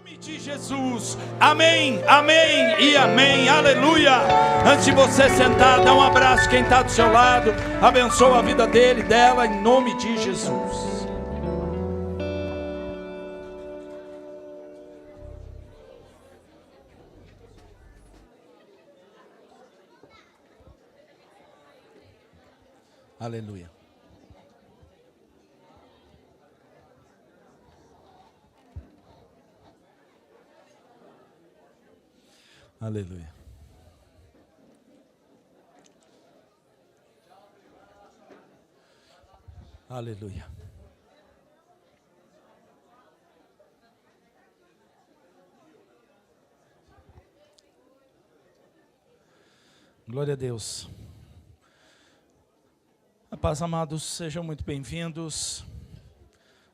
De Jesus, amém, amém e amém, aleluia. Antes de você sentar, dá um abraço quem está do seu lado, abençoa a vida dele, dela, em nome de Jesus. Aleluia. Aleluia. Aleluia. Glória a Deus. A paz, amados, sejam muito bem-vindos.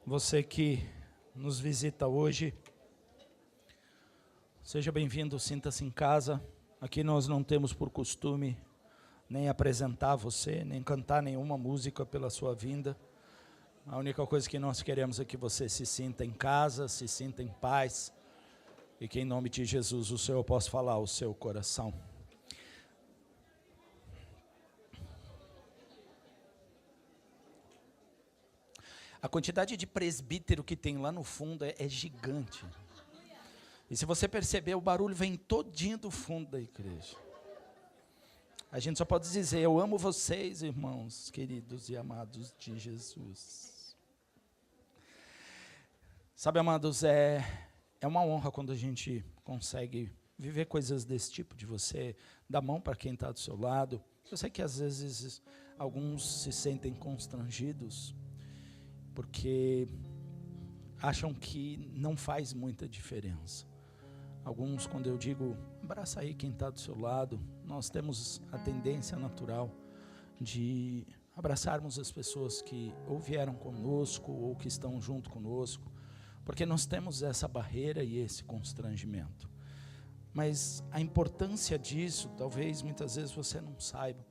Você que nos visita hoje, seja bem-vindo, sinta-se em casa. Aqui nós não temos por costume nem apresentar você, nem cantar nenhuma música pela sua vinda. A única coisa que nós queremos é que você se sinta em casa, se sinta em paz, e que em nome de Jesus o Senhor possa falar ao seu coração. A quantidade de presbítero que tem lá no fundo é gigante. E se você perceber, o barulho vem todinho do fundo da igreja. A gente só pode dizer, eu amo vocês, irmãos, queridos e amados de Jesus. Sabe, amados, é uma honra quando a gente consegue viver coisas desse tipo, de você dar mão para quem está do seu lado. Eu sei que às vezes alguns se sentem constrangidos, porque acham que não faz muita diferença. Alguns, quando eu digo, abraça aí quem está do seu lado, nós temos a tendência natural de abraçarmos as pessoas que ou vieram conosco ou que estão junto conosco, porque nós temos essa barreira e esse constrangimento. Mas a importância disso, talvez muitas vezes você não saiba,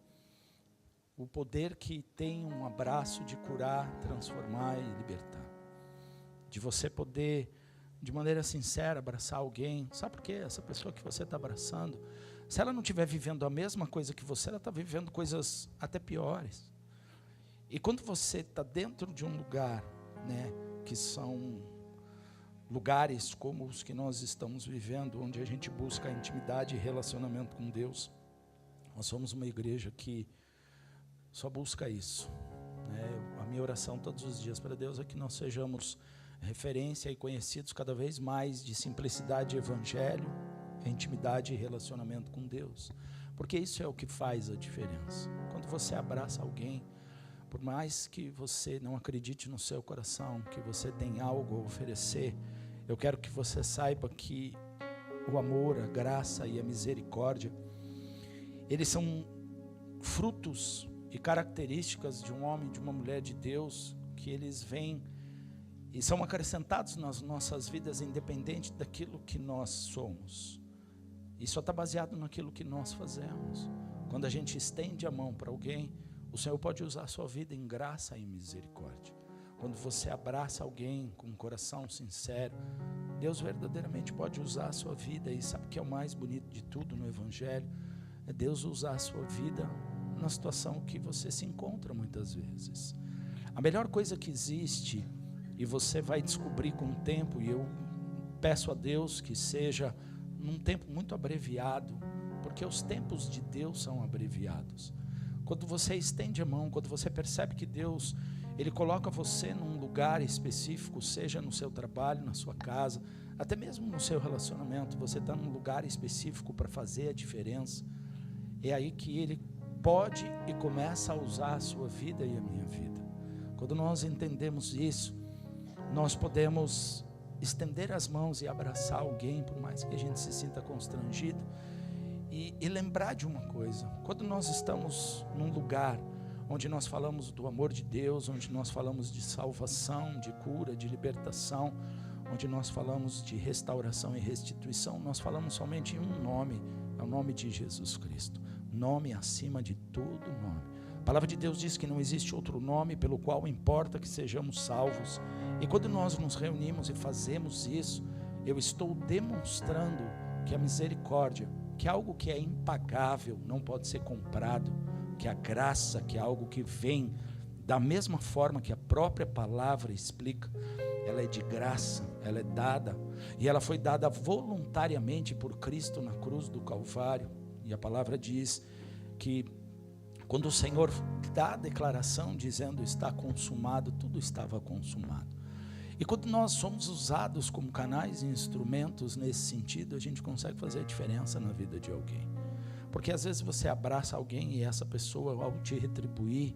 o poder que tem um abraço de curar, transformar e libertar, de você poder, de maneira sincera, abraçar alguém. Sabe por quê? Essa pessoa que você está abraçando, se ela não estiver vivendo a mesma coisa que você, ela está vivendo coisas até piores. E quando você está dentro de um lugar, né, que são lugares como os que nós estamos vivendo, onde a gente busca a intimidade e relacionamento com Deus, nós somos uma igreja que só busca isso, né? A minha oração todos os dias para Deus é que nós sejamos referência e conhecidos cada vez mais de simplicidade, evangelho, intimidade e relacionamento com Deus, porque isso é o que faz a diferença. Quando você abraça alguém, por mais que você não acredite no seu coração, que você tem algo a oferecer, eu quero que você saiba que o amor, a graça e a misericórdia, eles são frutos e características de um homem, de uma mulher de Deus, que eles vêm e são acrescentados nas nossas vidas, independente daquilo que nós somos. E só está baseado naquilo que nós fazemos. Quando a gente estende a mão para alguém, o Senhor pode usar a sua vida em graça e misericórdia. Quando você abraça alguém com um coração sincero, Deus verdadeiramente pode usar a sua vida. E sabe o que é o mais bonito de tudo no Evangelho? É Deus usar a sua vida na situação que você se encontra muitas vezes. A melhor coisa que existe, e você vai descobrir com o tempo, e eu peço a Deus que seja num tempo muito abreviado, porque os tempos de Deus são abreviados. Quando você estende a mão, quando você percebe que Deus, Ele coloca você num lugar específico, seja no seu trabalho, na sua casa, até mesmo no seu relacionamento, você está num lugar específico para fazer a diferença, é aí que Ele pode e começa a usar a sua vida e a minha vida. Quando nós entendemos isso, nós podemos estender as mãos e abraçar alguém, por mais que a gente se sinta constrangido, e lembrar de uma coisa: quando nós estamos num lugar onde nós falamos do amor de Deus, onde nós falamos de salvação, de cura, de libertação, onde nós falamos de restauração e restituição, nós falamos somente em um nome, é o nome de Jesus Cristo. Nome acima de todo nome. A palavra de Deus diz que não existe outro nome pelo qual importa que sejamos salvos. E quando nós nos reunimos e fazemos isso, eu estou demonstrando que a misericórdia, que é algo que é impagável, não pode ser comprado, que a graça, que é algo que vem da mesma forma que a própria palavra explica, ela é de graça, ela é dada, e ela foi dada voluntariamente por Cristo na cruz do Calvário. E a palavra diz que quando o Senhor dá a declaração dizendo está consumado, tudo estava consumado. E quando nós somos usados como canais e instrumentos nesse sentido, a gente consegue fazer a diferença na vida de alguém. Porque às vezes você abraça alguém e essa pessoa, ao te retribuir,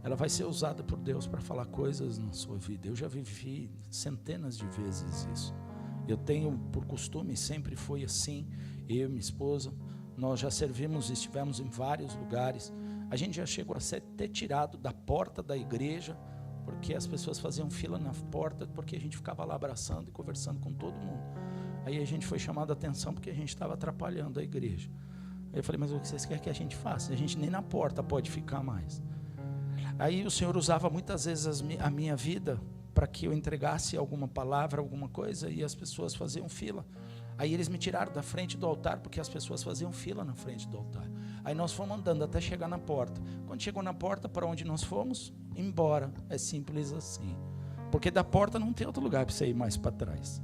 ela vai ser usada por Deus para falar coisas na sua vida. Eu já vivi centenas de vezes isso. Eu tenho por costume, sempre foi assim, eu e minha esposa, nós já servimos e estivemos em vários lugares. A gente já chegou a ser até tirado da porta da igreja, porque as pessoas faziam fila na porta, porque a gente ficava lá abraçando e conversando com todo mundo. Aí a gente foi chamado a atenção porque a gente estava atrapalhando a igreja. Aí eu falei, mas o que vocês querem que a gente faça? A gente nem na porta pode ficar mais. Aí o Senhor usava muitas vezes a minha vida para que eu entregasse alguma palavra, alguma coisa, e as pessoas faziam fila. Aí eles me tiraram da frente do altar, porque as pessoas faziam fila na frente do altar. Aí nós fomos andando até chegar na porta. Quando chegou na porta, para onde nós fomos? Embora. É simples assim. Porque da porta não tem outro lugar para você ir mais para trás.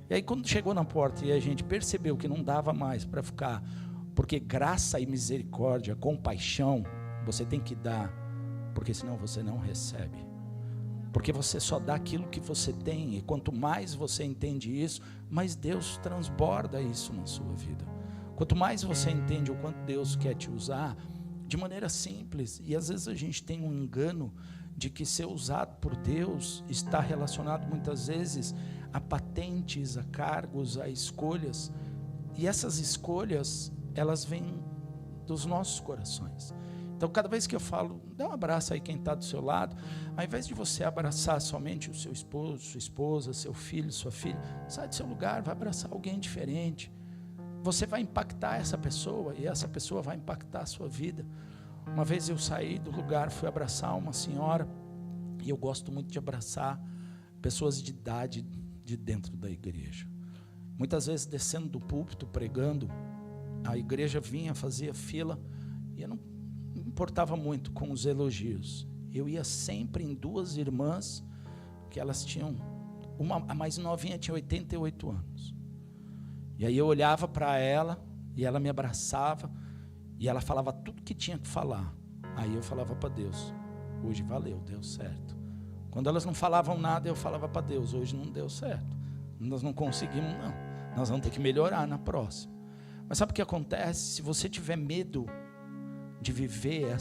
E aí quando chegou na porta e a gente percebeu que não dava mais para ficar, porque graça e misericórdia, compaixão, você tem que dar, porque senão você não recebe. Porque você só dá aquilo que você tem, e quanto mais você entende isso, mais Deus transborda isso na sua vida. Quanto mais você entende o quanto Deus quer te usar, de maneira simples, e às vezes a gente tem um engano de que ser usado por Deus está relacionado muitas vezes a patentes, a cargos, a escolhas, e essas escolhas, elas vêm dos nossos corações. Então cada vez que eu falo, dá um abraço aí quem está do seu lado, ao invés de você abraçar somente o seu esposo, sua esposa, seu filho, sua filha, sai do seu lugar, vai abraçar alguém diferente. Você vai impactar essa pessoa e essa pessoa vai impactar a sua vida. Uma vez eu saí do lugar, fui abraçar uma senhora, e eu gosto muito de abraçar pessoas de idade de dentro da igreja. Muitas vezes descendo do púlpito, pregando, a igreja vinha, fazia fila, e eu não importava muito com os elogios. Eu ia sempre em duas irmãs, que elas tinham, a mais novinha tinha 88 anos. E aí eu olhava para ela, e ela me abraçava, e ela falava tudo que tinha que falar. Aí eu falava para Deus, hoje valeu, deu certo. Quando elas não falavam nada, eu falava para Deus, hoje não deu certo. Nós não conseguimos, não. Nós vamos ter que melhorar na próxima. Mas sabe o que acontece? Se você tiver medo de viver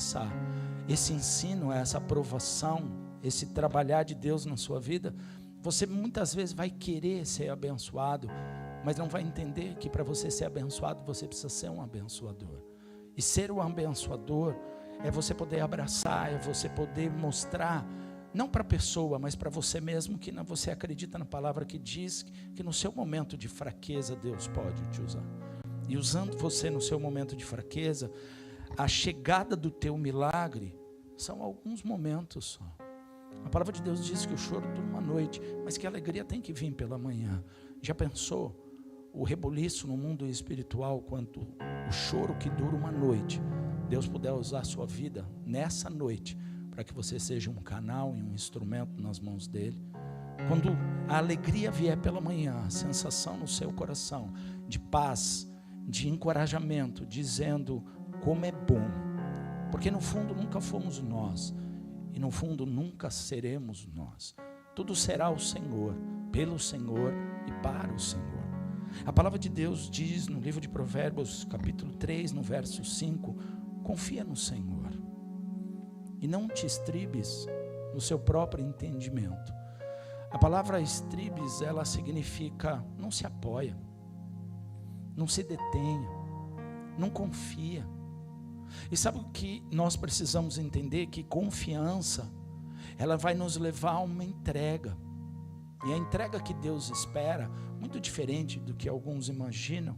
esse ensino, essa aprovação, esse trabalhar de Deus na sua vida, você muitas vezes vai querer ser abençoado, mas não vai entender que para você ser abençoado, você precisa ser um abençoador. E ser um abençoador é você poder abraçar, é você poder mostrar, não para a pessoa, mas para você mesmo, que você acredita na palavra que diz que no seu momento de fraqueza, Deus pode te usar. E usando você no seu momento de fraqueza, a chegada do teu milagre são alguns momentos só. A palavra de Deus diz que o choro dura uma noite, mas que a alegria tem que vir pela manhã. Já pensou o rebuliço no mundo espiritual, quanto o choro que dura uma noite? Deus puder usar a sua vida nessa noite, para que você seja um canal e um instrumento nas mãos dele. Quando a alegria vier pela manhã, a sensação no seu coração de paz, de encorajamento, dizendo como é bom, porque no fundo nunca fomos nós, e no fundo nunca seremos nós. Tudo será o Senhor, pelo Senhor e para o Senhor. A palavra de Deus diz no livro de Provérbios, capítulo 3, no verso 5, confia no Senhor e não te estribes no seu próprio entendimento. A palavra estribes, ela significa não se apoia, não se detenha, não confia. E sabe o que nós precisamos entender? Que confiança, ela vai nos levar a uma entrega. E a entrega que Deus espera, muito diferente do que alguns imaginam,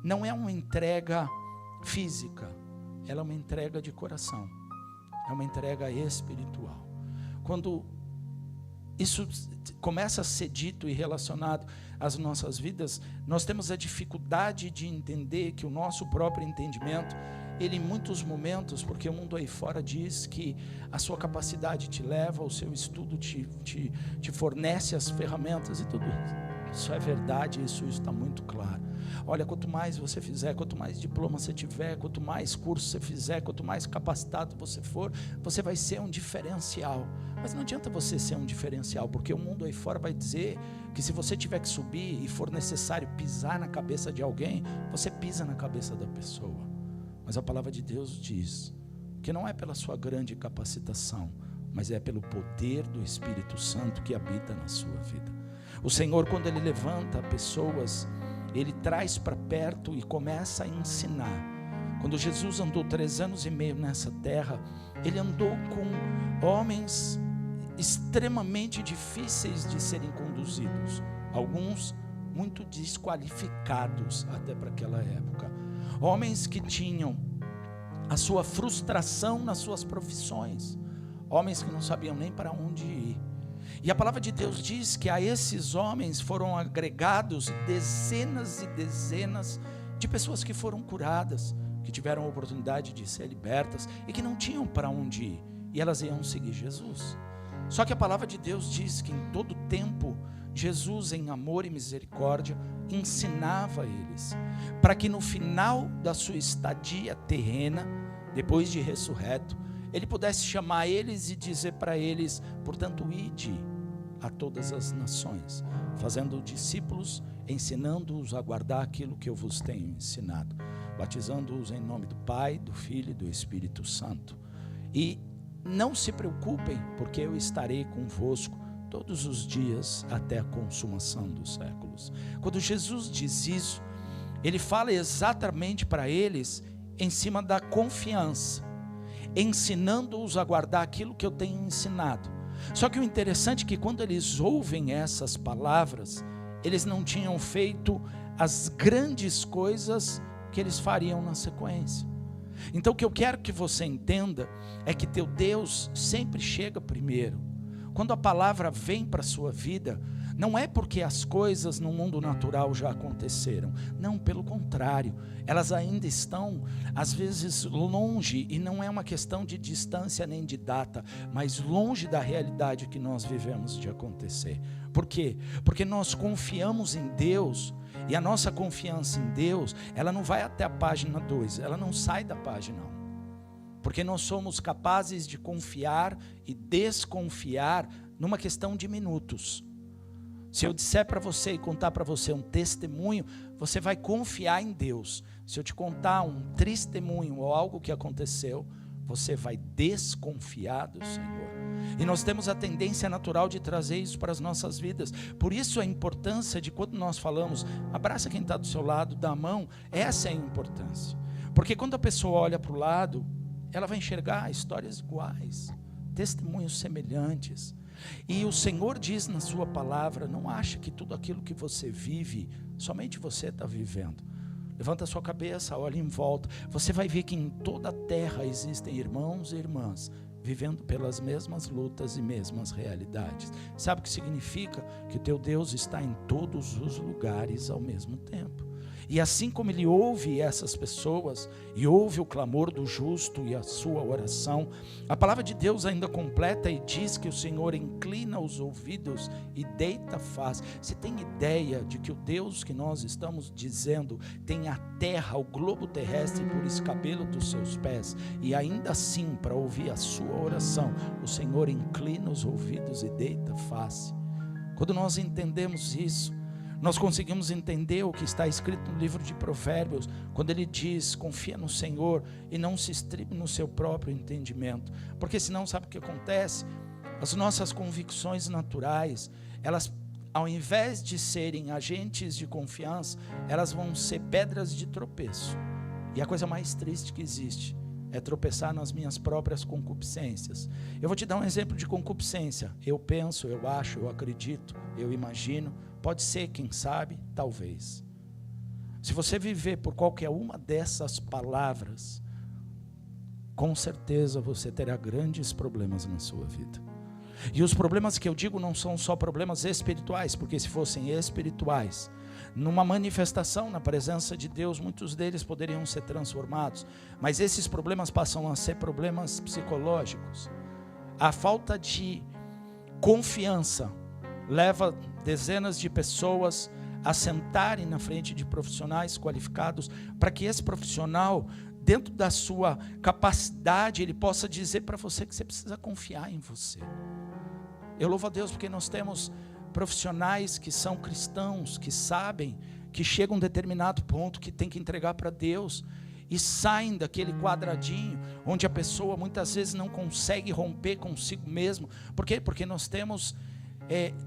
não é uma entrega física, ela é uma entrega de coração, é uma entrega espiritual. Quando isso começa a ser dito e relacionado às nossas vidas, nós temos a dificuldade de entender que o nosso próprio entendimento, ele em muitos momentos, porque o mundo aí fora diz que a sua capacidade te leva, o seu estudo te fornece as ferramentas e tudo isso é verdade, isso está muito claro. Olha, quanto mais você fizer, quanto mais diploma você tiver, quanto mais curso você fizer, quanto mais capacitado você for, você vai ser um diferencial. Mas não adianta você ser um diferencial, porque o mundo aí fora vai dizer que se você tiver que subir e for necessário pisar na cabeça de alguém, você pisa na cabeça da pessoa. Mas a palavra de Deus diz que não é pela sua grande capacitação, mas é pelo poder do Espírito Santo que habita na sua vida. O Senhor, quando Ele levanta pessoas, Ele traz para perto e começa a ensinar. Quando Jesus andou 3 anos e meio nessa terra, Ele andou com homens extremamente difíceis de serem conduzidos, alguns muito desqualificados até para aquela época, homens que tinham a sua frustração nas suas profissões, homens que não sabiam nem para onde ir. E a palavra de Deus diz que a esses homens foram agregados dezenas e dezenas de pessoas que foram curadas, que tiveram a oportunidade de ser libertas e que não tinham para onde ir, e elas iam seguir Jesus. Só que a palavra de Deus diz que em todo tempo Jesus, em amor e misericórdia, ensinava eles, para que no final da sua estadia terrena, depois de ressurreto, Ele pudesse chamar eles e dizer para eles: portanto, ide a todas as nações, fazendo discípulos, ensinando-os a guardar aquilo que eu vos tenho ensinado, batizando-os em nome do Pai, do Filho e do Espírito Santo. E não se preocupem, porque eu estarei convosco todos os dias até a consumação dos séculos. Quando Jesus diz isso, Ele fala exatamente para eles em cima da confiança, ensinando-os a guardar aquilo que eu tenho ensinado. Só que o interessante é que quando eles ouvem essas palavras, eles não tinham feito as grandes coisas que eles fariam na sequência. Então o que eu quero que você entenda é que teu Deus sempre chega primeiro. Quando a palavra vem para a sua vida, não é porque as coisas no mundo natural já aconteceram. Não, pelo contrário, elas ainda estão, às vezes, longe, e não é uma questão de distância nem de data, mas longe da realidade que nós vivemos de acontecer. Por quê? Porque nós confiamos em Deus, e a nossa confiança em Deus, ela não vai até a página 2, ela não sai da página 1. Porque nós somos capazes de confiar e desconfiar numa questão de minutos. Se eu disser para você e contar para você um testemunho, você vai confiar em Deus. Se eu te contar um testemunho ou algo que aconteceu, você vai desconfiar do Senhor. E nós temos a tendência natural de trazer isso para as nossas vidas. Por isso a importância de quando nós falamos, abraça quem está do seu lado, dá a mão, essa é a importância. Porque quando a pessoa olha para o lado, ela vai enxergar histórias iguais, testemunhos semelhantes. E o Senhor diz na sua palavra: não acha que tudo aquilo que você vive, somente você está vivendo. Levanta a sua cabeça, olha em volta, você vai ver que em toda a terra existem irmãos e irmãs, vivendo pelas mesmas lutas e mesmas realidades. Sabe o que significa? Que o teu Deus está em todos os lugares ao mesmo tempo. E assim como Ele ouve essas pessoas, e ouve o clamor do justo e a sua oração, a palavra de Deus ainda completa e diz que o Senhor inclina os ouvidos e deita a face. Você tem ideia de que o Deus que nós estamos dizendo tem a terra, o globo terrestre por escabelo dos seus pés, e ainda assim, para ouvir a sua oração, o Senhor inclina os ouvidos e deita a face? Quando nós entendemos isso, nós conseguimos entender o que está escrito no livro de Provérbios, quando ele diz: confia no Senhor e não se estribe no seu próprio entendimento, porque senão sabe o que acontece? As nossas convicções naturais, elas, ao invés de serem agentes de confiança, elas vão ser pedras de tropeço. E a coisa mais triste que existe é tropeçar nas minhas próprias concupiscências. Eu vou te dar um exemplo de concupiscência. Eu penso, eu acho, eu acredito, eu imagino. Pode ser, quem sabe, talvez. Se você viver por qualquer uma dessas palavras, com certeza você terá grandes problemas na sua vida. E os problemas que eu digo não são só problemas espirituais, porque se fossem espirituais, numa manifestação na presença de Deus, muitos deles poderiam ser transformados. Mas esses problemas passam a ser problemas psicológicos. A falta de confiança leva dezenas de pessoas a sentarem na frente de profissionais qualificados, para que esse profissional, dentro da sua capacidade, ele possa dizer para você que você precisa confiar em você. Eu louvo a Deus porque nós temos profissionais que são cristãos, que sabem que chega um determinado ponto que tem que entregar para Deus, e saem daquele quadradinho onde a pessoa muitas vezes não consegue romper consigo mesmo. Por quê? Porque nós temos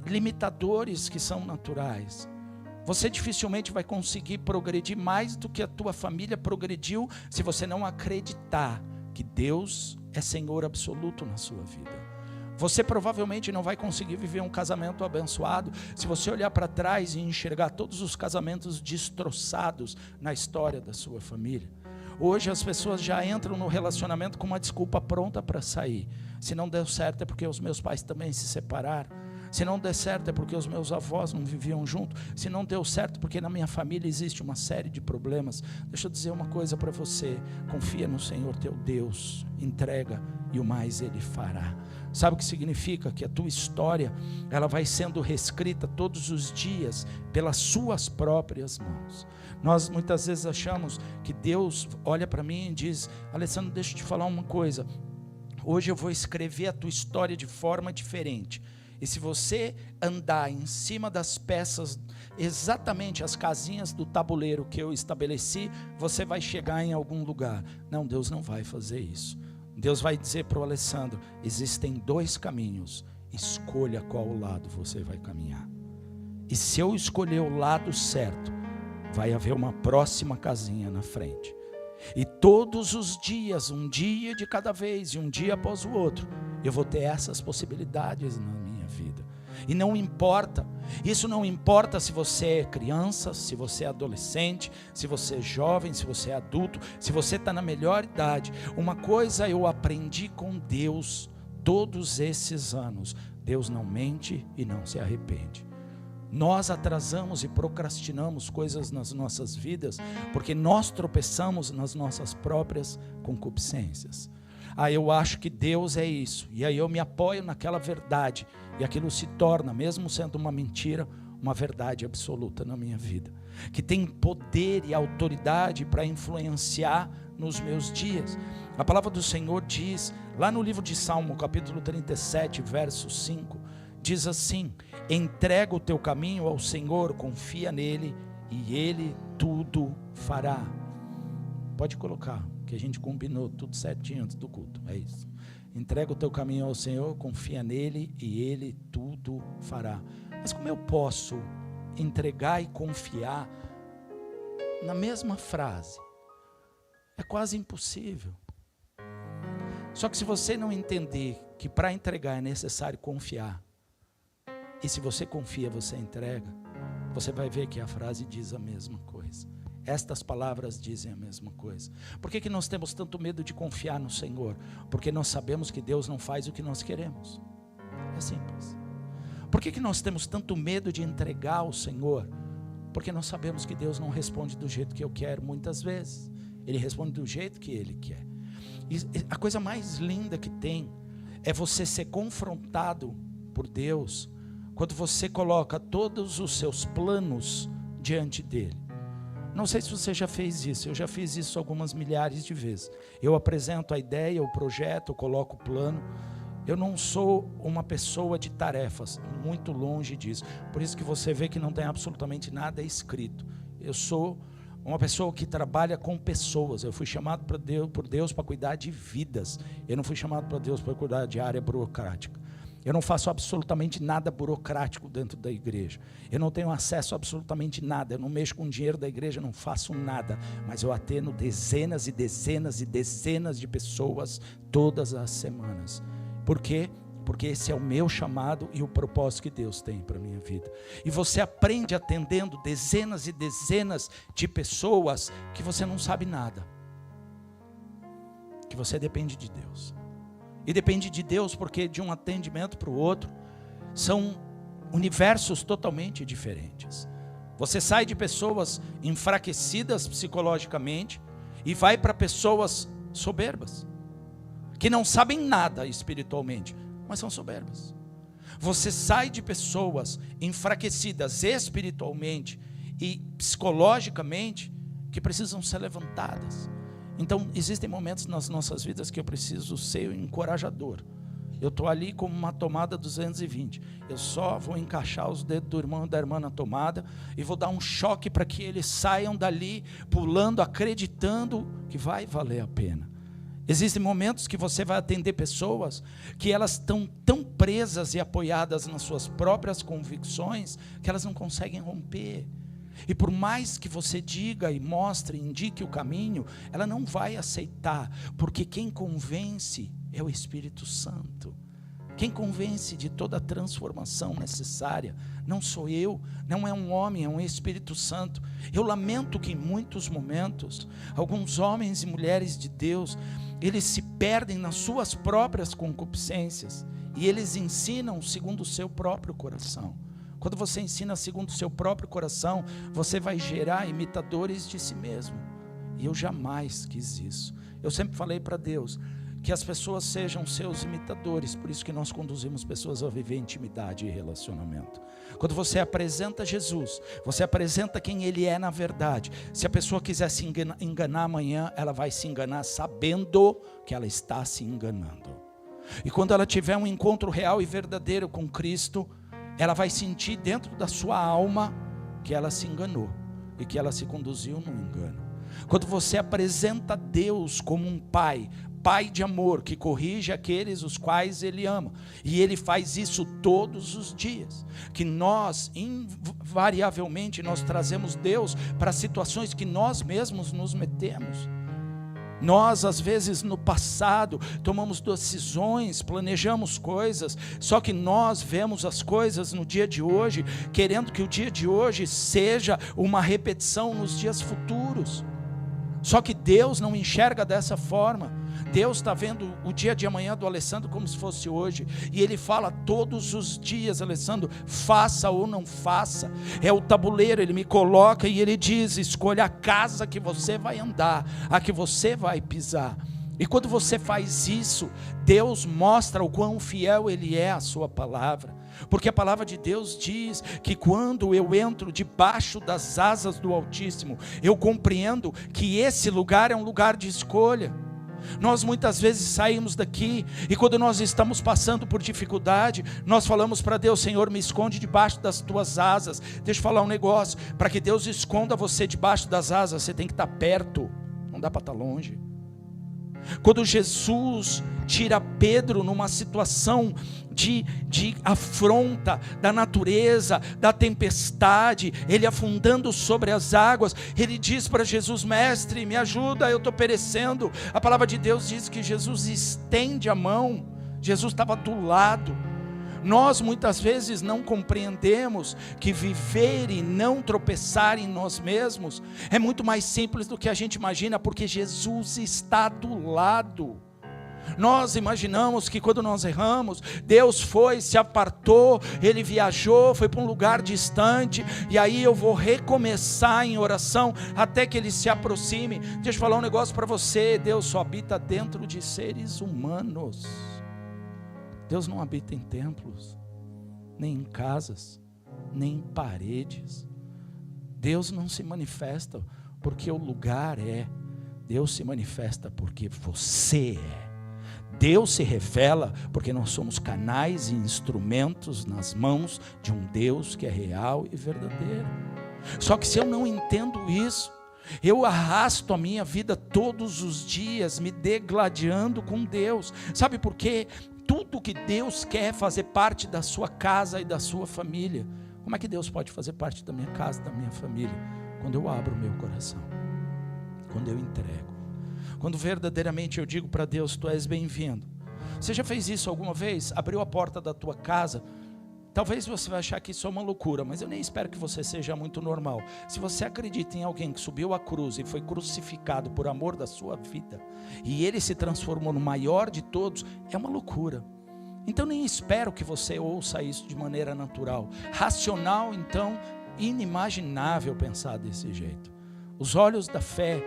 limitadores que são naturais. Você dificilmente vai conseguir progredir mais do que a tua família progrediu, se você não acreditar que Deus é Senhor absoluto na sua vida. Você provavelmente não vai conseguir viver um casamento abençoado se você olhar para trás e enxergar todos os casamentos destroçados na história da sua família. Hoje as pessoas já entram no relacionamento com uma desculpa pronta para sair. Se não deu certo é porque os meus pais também se separaram. Se não der certo é porque os meus avós não viviam junto. Se não deu certo porque na minha família existe uma série de problemas. Deixa eu dizer uma coisa para você: confia no Senhor teu Deus, entrega e o mais Ele fará. Sabe o que significa? Que a tua história, ela vai sendo reescrita todos os dias pelas suas próprias mãos. Nós muitas vezes achamos que Deus olha para mim e diz: Alessandro, deixa eu te falar uma coisa, hoje eu vou escrever a tua história de forma diferente. E se você andar em cima das peças, exatamente as casinhas do tabuleiro que eu estabeleci, você vai chegar em algum lugar. Não, Deus não vai fazer isso. Deus vai dizer para o Alessandro: existem dois caminhos, escolha qual lado você vai caminhar. E se eu escolher o lado certo, vai haver uma próxima casinha na frente. E todos os dias, um dia de cada vez, e um dia após o outro, eu vou ter essas possibilidades na minha vida. E não importa, isso não importa se você é criança, se você é adolescente, se você é jovem, se você é adulto, se você está na melhor idade. Uma coisa eu aprendi com Deus todos esses anos: Deus não mente e não se arrepende. Nós atrasamos e procrastinamos coisas nas nossas vidas porque nós tropeçamos nas nossas próprias concupiscências. Eu acho que Deus é isso, e aí eu me apoio naquela verdade, e aquilo se torna, mesmo sendo uma mentira, uma verdade absoluta na minha vida, que tem poder e autoridade para influenciar nos meus dias. A palavra do Senhor diz, lá no livro de Salmo, capítulo 37, verso 5, diz assim: entrega o teu caminho ao Senhor, confia nele, e Ele tudo fará. Pode colocar, que a gente combinou tudo certinho antes do culto, é isso. Entrega o teu caminho ao Senhor, confia nele, e Ele tudo fará. Mas como eu posso entregar e confiar na mesma frase? É quase impossível. Só que se você não entender que para entregar é necessário confiar, e se você confia, você entrega, você vai ver que a frase diz a mesma coisa. Estas palavras dizem a mesma coisa. Por que nós temos tanto medo de confiar no Senhor? Porque nós sabemos que Deus não faz o que nós queremos. É simples. Por que nós temos tanto medo de entregar ao Senhor? Porque nós sabemos que Deus não responde do jeito que eu quero muitas vezes. Ele responde do jeito que Ele quer. E a coisa mais linda que tem é você ser confrontado por Deus quando você coloca todos os seus planos diante dEle. Não sei se você já fez isso, eu já fiz isso algumas milhares de vezes. Eu apresento a ideia, o projeto, eu coloco o plano. Eu não sou uma pessoa de tarefas, muito longe disso. Por isso que você vê que não tem absolutamente nada escrito. Eu sou uma pessoa que trabalha com pessoas. Eu fui chamado por Deus para cuidar de vidas. Eu não fui chamado por Deus para cuidar de área burocrática. Eu não faço absolutamente nada burocrático dentro da igreja. Eu não tenho acesso a absolutamente nada. Eu não mexo com o dinheiro da igreja, não faço nada. Mas eu atendo dezenas e dezenas e dezenas de pessoas todas as semanas. Por quê? Porque esse é o meu chamado e o propósito que Deus tem para a minha vida. E você aprende atendendo dezenas e dezenas de pessoas que você não sabe nada. Que você depende de Deus. e depende de Deus, porque de um atendimento para o outro, são universos totalmente diferentes. Você sai de pessoas enfraquecidas psicologicamente e vai para pessoas soberbas, que não sabem nada espiritualmente, mas são soberbas. Você sai de pessoas enfraquecidas espiritualmente e psicologicamente, que precisam ser levantadas. Então, existem momentos nas nossas vidas que eu preciso ser encorajador. Eu estou ali como uma tomada 220. Eu só vou encaixar os dedos do irmão e da irmã na tomada e vou dar um choque para que eles saiam dali pulando, acreditando que vai valer a pena. Existem momentos que você vai atender pessoas que elas estão tão presas e apoiadas nas suas próprias convicções que elas não conseguem romper. E por mais que você diga e mostre, indique o caminho, ela não vai aceitar, porque quem convence é o Espírito Santo. Quem convence de toda a transformação necessária não sou eu, não é um homem, é um Espírito Santo. Eu lamento que em muitos momentos, alguns homens e mulheres de Deus, eles se perdem nas suas próprias concupiscências, e eles ensinam segundo o seu próprio coração. Quando você ensina segundo o seu próprio coração, você vai gerar imitadores de si mesmo. E eu jamais quis isso. Eu sempre falei para Deus que as pessoas sejam seus imitadores. Por isso que nós conduzimos pessoas a viver intimidade e relacionamento. Quando você apresenta Jesus, você apresenta quem Ele é na verdade. Se a pessoa quiser se enganar amanhã, ela vai se enganar sabendo que ela está se enganando. E quando ela tiver um encontro real e verdadeiro com Cristo, ela vai sentir dentro da sua alma que ela se enganou e que ela se conduziu no engano. Quando você apresenta Deus como um pai de amor, que corrige aqueles os quais Ele ama, e Ele faz isso todos os dias, que nós, invariavelmente, nós trazemos Deus para situações que nós mesmos nos metemos. Nós, às vezes, no passado, tomamos decisões, planejamos coisas, só que nós vemos as coisas no dia de hoje, querendo que o dia de hoje seja uma repetição nos dias futuros. Só que Deus não enxerga dessa forma. Deus está vendo o dia de amanhã do Alessandro como se fosse hoje, e Ele fala todos os dias: Alessandro, faça ou não faça, é o tabuleiro. Ele me coloca e Ele diz: escolha a casa que você vai andar, a que você vai pisar. E quando você faz isso, Deus mostra o quão fiel Ele é à sua palavra, porque a palavra de Deus diz que quando eu entro debaixo das asas do Altíssimo, eu compreendo que esse lugar é um lugar de escolha. Nós muitas vezes saímos daqui e quando nós estamos passando por dificuldade, nós falamos para Deus: Senhor, me esconde debaixo das tuas asas. Deixa eu falar um negócio: para que Deus esconda você debaixo das asas, você tem que estar perto, não dá para estar longe. Quando Jesus tira Pedro numa situação de afronta da natureza, da tempestade, ele afundando sobre as águas, ele diz para Jesus: mestre, me ajuda, eu estou perecendo. A palavra de Deus diz que Jesus estende a mão, Jesus estava do lado. Nós muitas vezes não compreendemos que viver e não tropeçar em nós mesmos é muito mais simples do que a gente imagina, porque Jesus está do lado. Nós imaginamos que quando nós erramos, Deus foi, se apartou, Ele viajou, foi para um lugar distante, e aí eu vou recomeçar em oração até que Ele se aproxime. Deixa eu falar um negócio para você: Deus só habita dentro de seres humanos. Deus não habita em templos, nem em casas, nem em paredes. Deus não se manifesta porque o lugar é. Deus se manifesta porque você é. Deus se revela porque nós somos canais e instrumentos nas mãos de um Deus que é real e verdadeiro. Só que se eu não entendo isso, eu arrasto a minha vida todos os dias me degladiando com Deus. Sabe por quê? Tudo que Deus quer fazer parte da sua casa e da sua família. Como é que Deus pode fazer parte da minha casa, da minha família? Quando eu abro o meu coração, quando eu entrego, quando verdadeiramente eu digo para Deus: tu és bem-vindo. Você já fez isso alguma vez? Abriu a porta da tua casa, Talvez você vai achar que isso é uma loucura, mas eu nem espero que você seja muito normal. Se você acredita em alguém que subiu à cruz e foi crucificado por amor da sua vida, e ele se transformou no maior de todos, é uma loucura. Então nem espero que você ouça isso de maneira natural. Racional, então, inimaginável pensar desse jeito. Os olhos da fé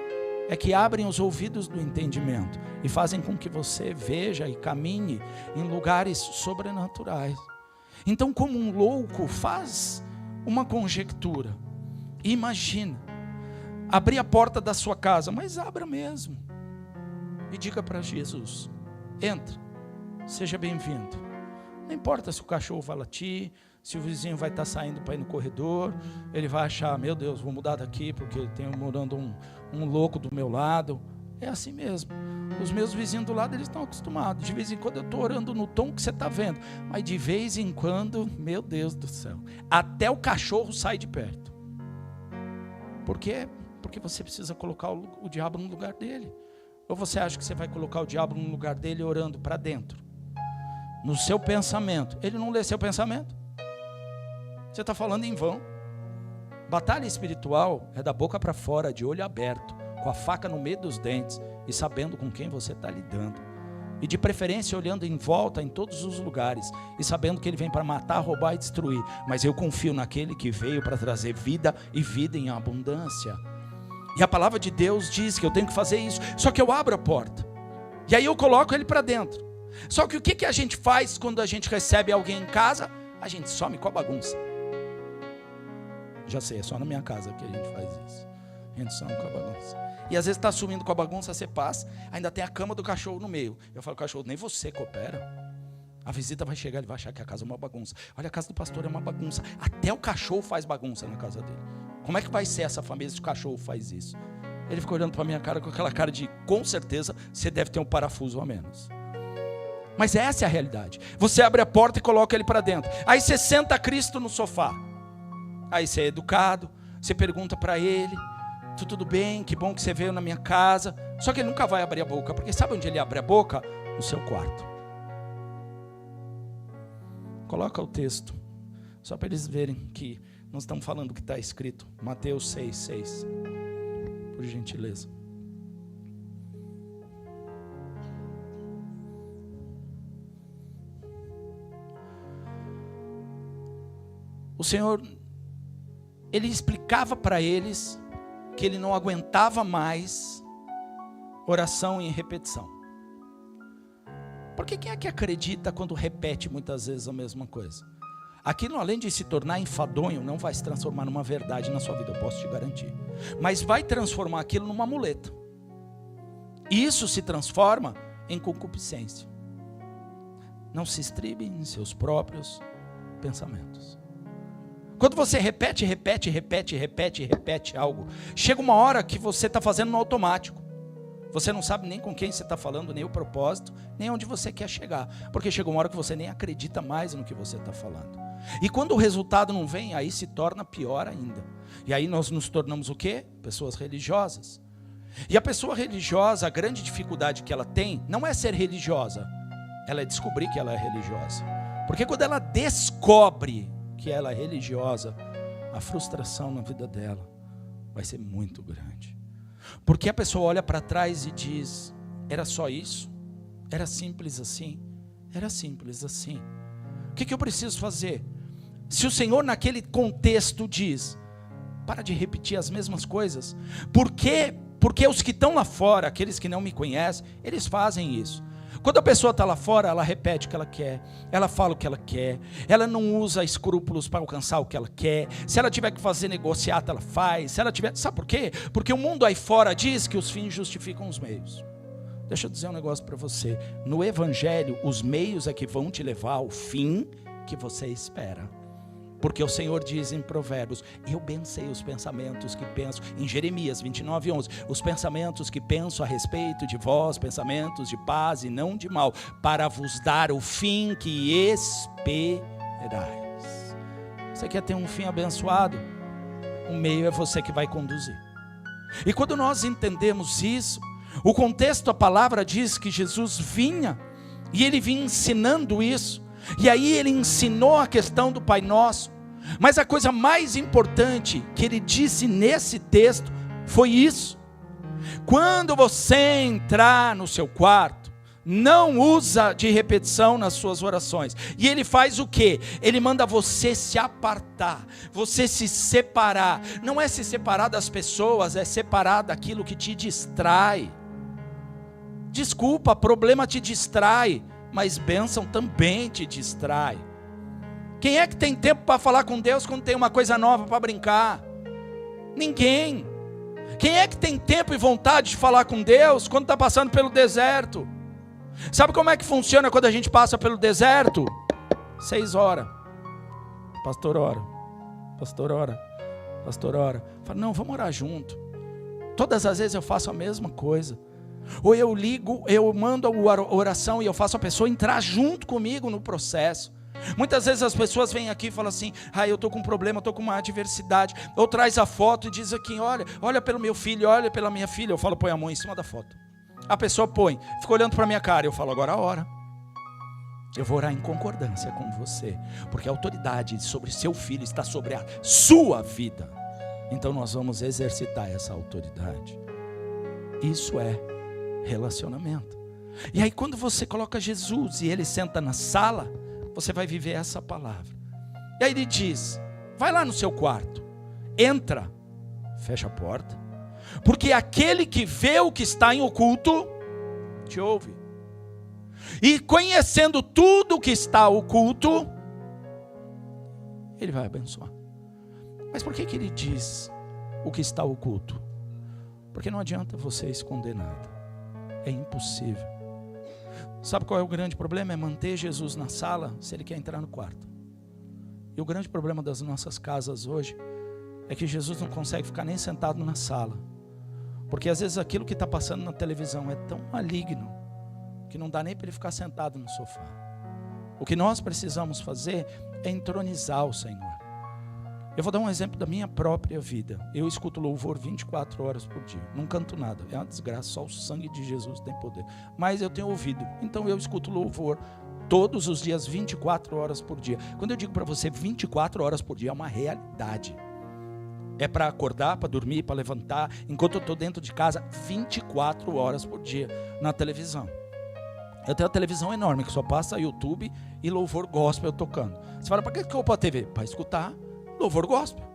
é que abrem os ouvidos do entendimento e fazem com que você veja e caminhe em lugares sobrenaturais. Então, como um louco faz uma conjectura, imagina, abrir a porta da sua casa, mas abra mesmo, e diga para Jesus, entra, seja bem-vindo. Não importa se o cachorro vai latir, se o vizinho vai estar saindo para ir no corredor, ele vai achar, meu Deus, vou mudar daqui porque tem morando um louco do meu lado. É assim mesmo. Os meus vizinhos do lado, eles estão acostumados. De vez em quando eu estou orando no tom que você está vendo. Mas de vez em quando, meu Deus do céu, até o cachorro sai de perto. Por quê? Porque você precisa colocar o diabo no lugar dele. Ou você acha que você vai colocar o diabo no lugar dele orando para dentro? No seu pensamento. Ele não lê seu pensamento. Você está falando em vão. Batalha espiritual é da boca para fora, de olho aberto, com a faca no meio dos dentes e sabendo com quem você está lidando. E de preferência olhando em volta em todos os lugares e sabendo que ele vem para matar, roubar e destruir. Mas eu confio naquele que veio para trazer vida e vida em abundância. E a palavra de Deus diz que eu tenho que fazer isso. Só que eu abro a porta. E aí eu coloco ele para dentro. Só que o que a gente faz quando a gente recebe alguém em casa? A gente some com a bagunça. Já sei, é só na minha casa que a gente faz isso. A gente some com a bagunça. E às vezes está sumindo com a bagunça, você passa, ainda tem a cama do cachorro no meio. Eu falo, cachorro, nem você coopera. A visita vai chegar, ele vai achar que a casa é uma bagunça. Olha, a casa do pastor é uma bagunça. Até o cachorro faz bagunça na casa dele. Como é que vai ser essa família se o cachorro faz isso? Ele ficou olhando para a minha cara com aquela cara de, com certeza, você deve ter um parafuso a menos. Mas essa é a realidade. Você abre a porta e coloca ele para dentro. Aí você senta Cristo no sofá. Aí você é educado, você pergunta para ele, tudo bem, que bom que você veio na minha casa. Só que ele nunca vai abrir a boca, porque sabe onde ele abre a boca? No seu quarto. Coloca o texto, só para eles verem que nós estamos falando o que está escrito. Mateus 6,6, por gentileza. O Senhor, Ele explicava para eles que Ele não aguentava mais oração em repetição. Porque quem é que acredita quando repete muitas vezes a mesma coisa? Aquilo, além de se tornar enfadonho, não vai se transformar numa verdade na sua vida, eu posso te garantir. Mas vai transformar aquilo numa muleta. E isso se transforma em concupiscência. Não se estribe em seus próprios pensamentos. Quando você repete algo, chega uma hora que você está fazendo no automático. Você não sabe nem com quem você está falando, nem o propósito, nem onde você quer chegar. Porque chega uma hora que você nem acredita mais no que você está falando. E quando o resultado não vem, aí se torna pior ainda. E aí nós nos tornamos o quê? Pessoas religiosas. E a pessoa religiosa, a grande dificuldade que ela tem, não é ser religiosa. Ela é descobrir que ela é religiosa. Porque quando ela descobre que ela é religiosa, a frustração na vida dela vai ser muito grande. Porque a pessoa olha para trás e diz, era só isso? Era simples assim? Era simples assim. O que eu preciso fazer? Se o Senhor naquele contexto diz, para de repetir as mesmas coisas. Por quê? Porque os que estão lá fora, aqueles que não me conhecem, eles fazem isso. Quando a pessoa está lá fora, ela repete o que ela quer, ela fala o que ela quer, ela não usa escrúpulos para alcançar o que ela quer. Se ela tiver que fazer negociata, ela faz. Se ela tiver, sabe por quê? Porque o mundo aí fora diz que os fins justificam os meios. Deixa eu dizer um negócio para você. No Evangelho, os meios é que vão te levar ao fim que você espera. Porque o Senhor diz em Provérbios, eu bem sei os pensamentos que penso, em Jeremias 29:11, os pensamentos que penso a respeito de vós, pensamentos de paz e não de mal, para vos dar o fim que esperais. Você quer ter um fim abençoado? O meio é você que vai conduzir. E quando nós entendemos isso, o contexto, a palavra diz que Jesus vinha, e ele vinha ensinando isso, E aí ele ensinou a questão do Pai Nosso. Mas a coisa mais importante que ele disse nesse texto foi isso: quando você entrar no seu quarto, não usa de repetição nas suas orações. E ele faz o quê? Ele manda você se apartar, você se separar. Não é se separar das pessoas, é separar daquilo que te distrai. Desculpa, problema te distrai, mas bênção também te distrai. Quem é que tem tempo para falar com Deus quando tem uma coisa nova para brincar? Ninguém. Quem é que tem tempo e vontade de falar com Deus quando está passando pelo deserto? Sabe como é que funciona quando a gente passa pelo deserto? 6 horas. Pastor ora. Pastor ora. Pastor ora. Fala, não, vamos orar junto. Todas as vezes eu faço a mesma coisa. Ou eu ligo, eu mando a oração e eu faço a pessoa entrar junto comigo no processo. Muitas vezes as pessoas vêm aqui e falam assim, eu estou com um problema, eu estou com uma adversidade. Ou traz a foto e diz aqui, olha pelo meu filho, olha pela minha filha. Eu falo, põe a mão em cima da foto. A pessoa põe, fica olhando para a minha cara. Eu falo, agora ora. Eu vou orar em concordância com você, porque a autoridade sobre seu filho está sobre a sua vida. Então nós vamos exercitar essa autoridade. Isso é relacionamento. E aí quando você coloca Jesus e ele senta na sala, você vai viver essa palavra. E aí ele diz, vai lá no seu quarto, entra, fecha a porta, porque aquele que vê o que está em oculto, te ouve. E conhecendo tudo o que está oculto, ele vai abençoar. Mas por que ele diz o que está oculto? Porque não adianta você esconder nada. É impossível. Sabe qual é o grande problema? É manter Jesus na sala se ele quer entrar no quarto. E o grande problema das nossas casas hoje é que Jesus não consegue ficar nem sentado na sala. Porque às vezes aquilo que está passando na televisão é tão maligno que não dá nem para ele ficar sentado no sofá. O que nós precisamos fazer é entronizar o Senhor. Eu vou dar um exemplo da minha própria vida. Eu escuto louvor 24 horas por dia. Não canto nada. É uma desgraça. Só o sangue de Jesus tem poder. Mas eu tenho ouvido. Então eu escuto louvor todos os dias, 24 horas por dia. Quando eu digo para você 24 horas por dia, é uma realidade. É para acordar, para dormir, para levantar. Enquanto eu estou dentro de casa, 24 horas por dia na televisão. Eu tenho uma televisão enorme que só passa YouTube e louvor gospel tocando. Você fala, para que eu vou para a TV? Para escutar louvor gospel.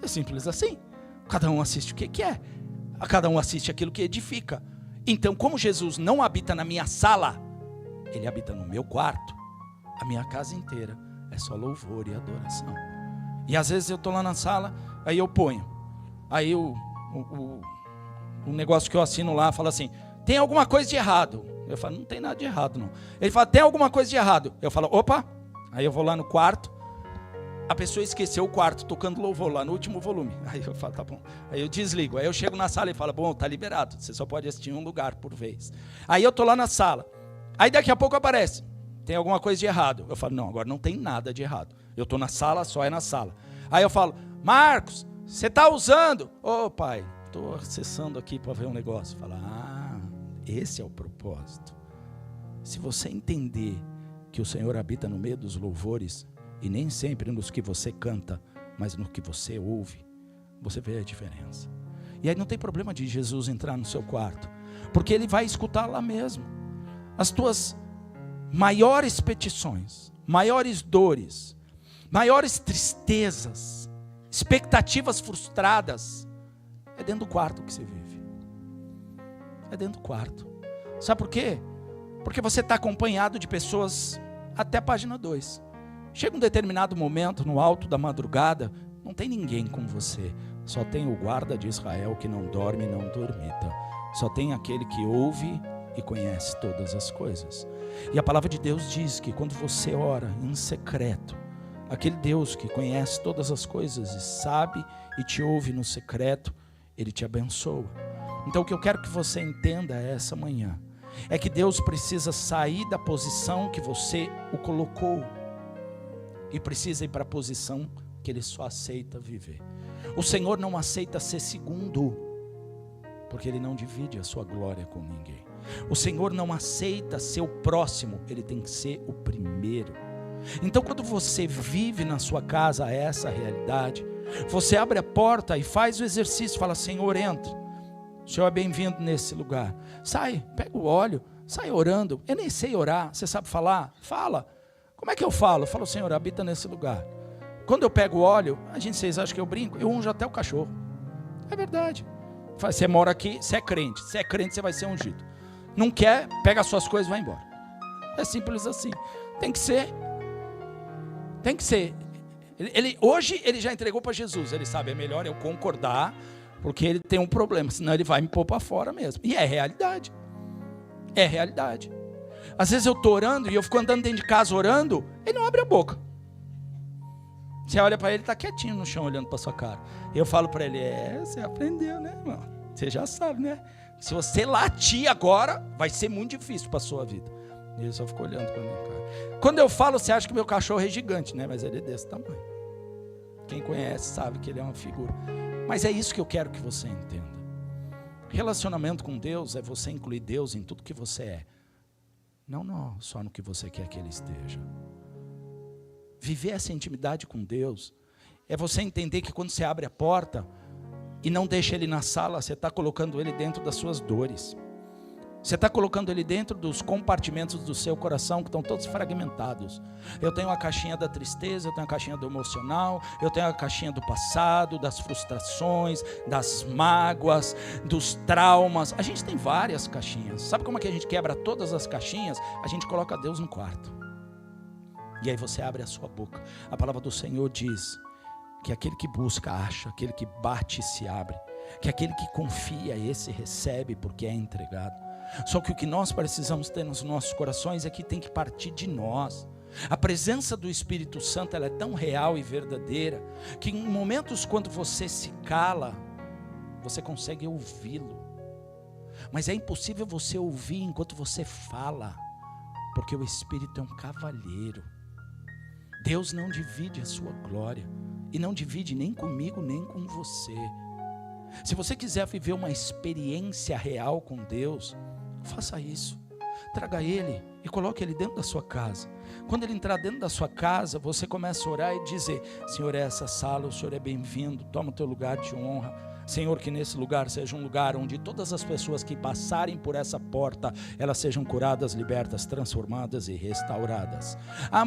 É simples assim. Cada um assiste o que quer. Cada um assiste aquilo que edifica. Então, como Jesus não habita na minha sala, ele habita no meu quarto. A minha casa inteira é só louvor e adoração. E às vezes eu estou lá na sala, aí eu ponho. Aí o negócio que eu assino lá fala assim, tem alguma coisa de errado. Eu falo, não tem nada de errado não. Ele fala, tem alguma coisa de errado. Eu falo, opa. Aí eu vou lá no quarto. A pessoa esqueceu o quarto, tocando louvor lá no último volume. Aí eu falo, tá bom. Aí eu desligo. Aí eu chego na sala e falo, bom, tá liberado. Você só pode assistir em um lugar por vez. Aí eu tô lá na sala. Aí daqui a pouco aparece, tem alguma coisa de errado. Eu falo, não, agora não tem nada de errado. Eu tô na sala, só é na sala. Aí eu falo, Marcos, você tá usando? Ô pai, tô acessando aqui para ver um negócio. Fala, esse é o propósito. Se você entender que o Senhor habita no meio dos louvores, e nem sempre nos que você canta, mas no que você ouve, você vê a diferença. E aí não tem problema de Jesus entrar no seu quarto, porque ele vai escutar lá mesmo. As tuas maiores petições, maiores dores, maiores tristezas, expectativas frustradas, é dentro do quarto que você vive. É dentro do quarto. Sabe por quê? Porque você está acompanhado de pessoas até a página 2. Chega um determinado momento, no alto da madrugada, não tem ninguém com você. Só tem o guarda de Israel que não dorme e não dormita. Só tem aquele que ouve e conhece todas as coisas. E a palavra de Deus diz que quando você ora em secreto, aquele Deus que conhece todas as coisas e sabe e te ouve no secreto, ele te abençoa. Então o que eu quero que você entenda essa manhã é que Deus precisa sair da posição que você o colocou e precisa ir para a posição que ele só aceita viver. O Senhor não aceita ser segundo, porque ele não divide a sua glória com ninguém. O Senhor não aceita ser o próximo, ele tem que ser o primeiro. Então quando você vive na sua casa essa realidade, você abre a porta e faz o exercício, fala: Senhor, entra, o Senhor é bem-vindo nesse lugar. Sai, pega o óleo, sai orando. Eu nem sei orar, você sabe falar? Fala. Como é que eu falo? Eu falo: Senhor, habita nesse lugar. Quando eu pego o óleo, vocês acham que eu brinco? Eu unjo até o cachorro. É verdade. Você mora aqui, você é crente. Se é crente, você vai ser ungido. Não quer, pega as suas coisas e vai embora. É simples assim. Tem que ser. Tem que ser. Hoje ele já entregou para Jesus. Ele sabe, é melhor eu concordar, porque ele tem um problema, senão ele vai me pôr para fora mesmo. E é realidade. É realidade. Às vezes eu estou orando e eu fico andando dentro de casa orando, ele não abre a boca. Você olha para ele, ele está quietinho no chão olhando para sua cara. Eu falo para ele: você aprendeu, né, irmão? Você já sabe, né? Se você latir agora, vai ser muito difícil para a sua vida. E ele só ficou olhando para mim, cara. Quando eu falo, você acha que meu cachorro é gigante, né? Mas ele é desse tamanho. Quem conhece sabe que ele é uma figura. Mas é isso que eu quero que você entenda. Relacionamento com Deus é você incluir Deus em tudo que você é. Não só no que você quer que Ele esteja. Viver essa intimidade com Deus é você entender que quando você abre a porta e não deixa Ele na sala, você está colocando Ele dentro das suas dores. Você está colocando Ele dentro dos compartimentos do seu coração que estão todos fragmentados. Eu tenho a caixinha da tristeza, eu tenho a caixinha do emocional, eu tenho a caixinha do passado, das frustrações, das mágoas, dos traumas. A gente tem várias caixinhas. Sabe como é que a gente quebra todas as caixinhas? A gente coloca Deus no quarto. E aí você abre a sua boca. A palavra do Senhor diz que aquele que busca acha, aquele que bate se abre, que aquele que confia esse recebe porque é entregado. Só que o que nós precisamos ter nos nossos corações é que tem que partir de nós. A presença do Espírito Santo, ela é tão real e verdadeira que em momentos quando você se cala, você consegue ouvi-lo. Mas é impossível você ouvir enquanto você fala, porque o Espírito é um cavalheiro. Deus não divide a sua glória e não divide nem comigo nem com você. Se você quiser viver uma experiência real com Deus, faça isso. Traga Ele e coloque Ele dentro da sua casa. Quando Ele entrar dentro da sua casa, você começa a orar e dizer: Senhor, é essa sala, o Senhor é bem-vindo, toma o teu lugar de honra. Senhor, que nesse lugar seja um lugar onde todas as pessoas que passarem por essa porta, elas sejam curadas, libertas, transformadas e restauradas.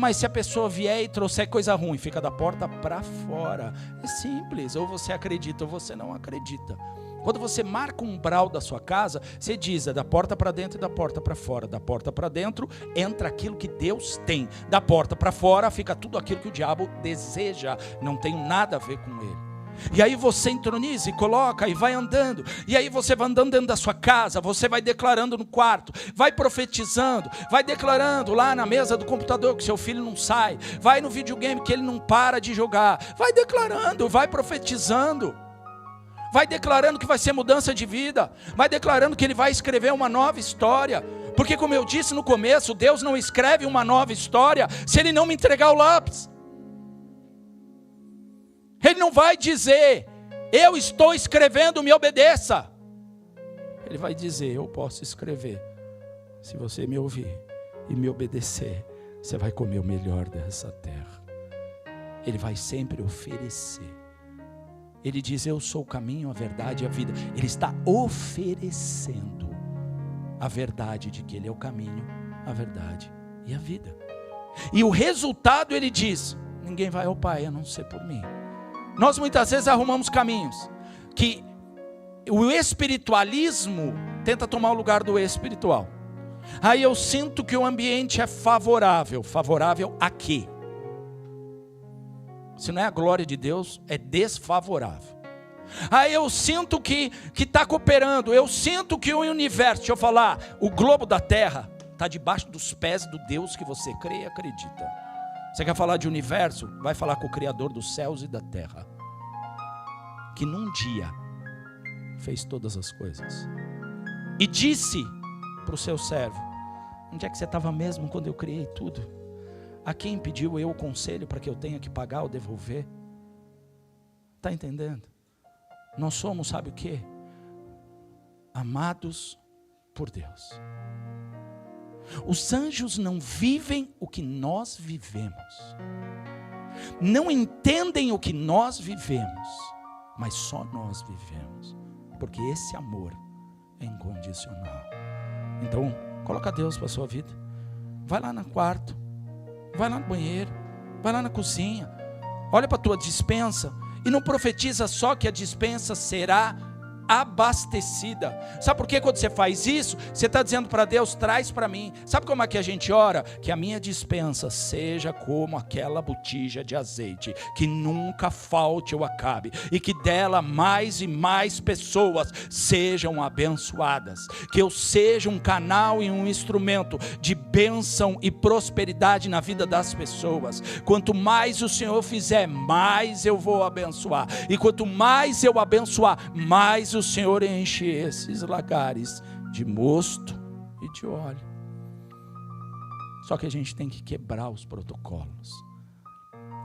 Mas se a pessoa vier e trouxer coisa ruim, fica da porta para fora. É simples, ou você acredita ou você não acredita. Quando você marca um umbral da sua casa, você diz: é da porta para dentro e da porta para fora. Da porta para dentro entra aquilo que Deus tem. Da porta para fora fica tudo aquilo que o diabo deseja. Não tem nada a ver com ele. E aí você entroniza e coloca e vai andando. E aí você vai andando dentro da sua casa, você vai declarando no quarto, vai profetizando, vai declarando lá na mesa do computador que seu filho não sai, vai no videogame que ele não para de jogar, vai declarando, vai profetizando, vai declarando que vai ser mudança de vida, vai declarando que ele vai escrever uma nova história. Porque como eu disse no começo, Deus não escreve uma nova história se Ele não me entregar o lápis. Ele não vai dizer: eu estou escrevendo, me obedeça. Ele vai dizer: eu posso escrever. Se você me ouvir e me obedecer, você vai comer o melhor dessa terra. Ele vai sempre oferecer. Ele diz: eu sou o caminho, a verdade e a vida. Ele está oferecendo a verdade de que Ele é o caminho, a verdade e a vida. E o resultado, Ele diz: ninguém vai ao Pai a não ser por mim. Nós muitas vezes arrumamos caminhos que o espiritualismo tenta tomar o lugar do espiritual. Aí eu sinto que o ambiente é favorável. Favorável a quê? Se não é a glória de Deus, é desfavorável. Aí eu sinto que está cooperando. Eu sinto que o universo, deixa eu falar, o globo da terra está debaixo dos pés do Deus que você crê e acredita. Você quer falar de universo? Vai falar com o Criador dos céus e da terra, que num dia fez todas as coisas e disse para o seu servo: onde é que você estava mesmo quando eu criei tudo? A quem pediu eu o conselho para que eu tenha que pagar ou devolver? Está entendendo? Nós somos, sabe o quê? Amados por Deus. Os anjos não vivem o que nós vivemos, não entendem o que nós vivemos, mas só nós vivemos, porque esse amor é incondicional. Então, coloca Deus para a sua vida. Vai lá no quarto, vai lá no banheiro, vai lá na cozinha, olha para a tua despensa e não profetiza só que a despensa será abastecida. Sabe por que quando você faz isso, você está dizendo para Deus, traz para mim. Sabe como é que a gente ora? Que a minha despensa seja como aquela botija de azeite, que nunca falte ou acabe, e que dela mais e mais pessoas sejam abençoadas, que eu seja um canal e um instrumento de bênção e prosperidade na vida das pessoas. Quanto mais o Senhor fizer, mais eu vou abençoar, e quanto mais eu abençoar, mais o Senhor enche esses lagares de mosto e de óleo. Só que a gente tem que quebrar os protocolos,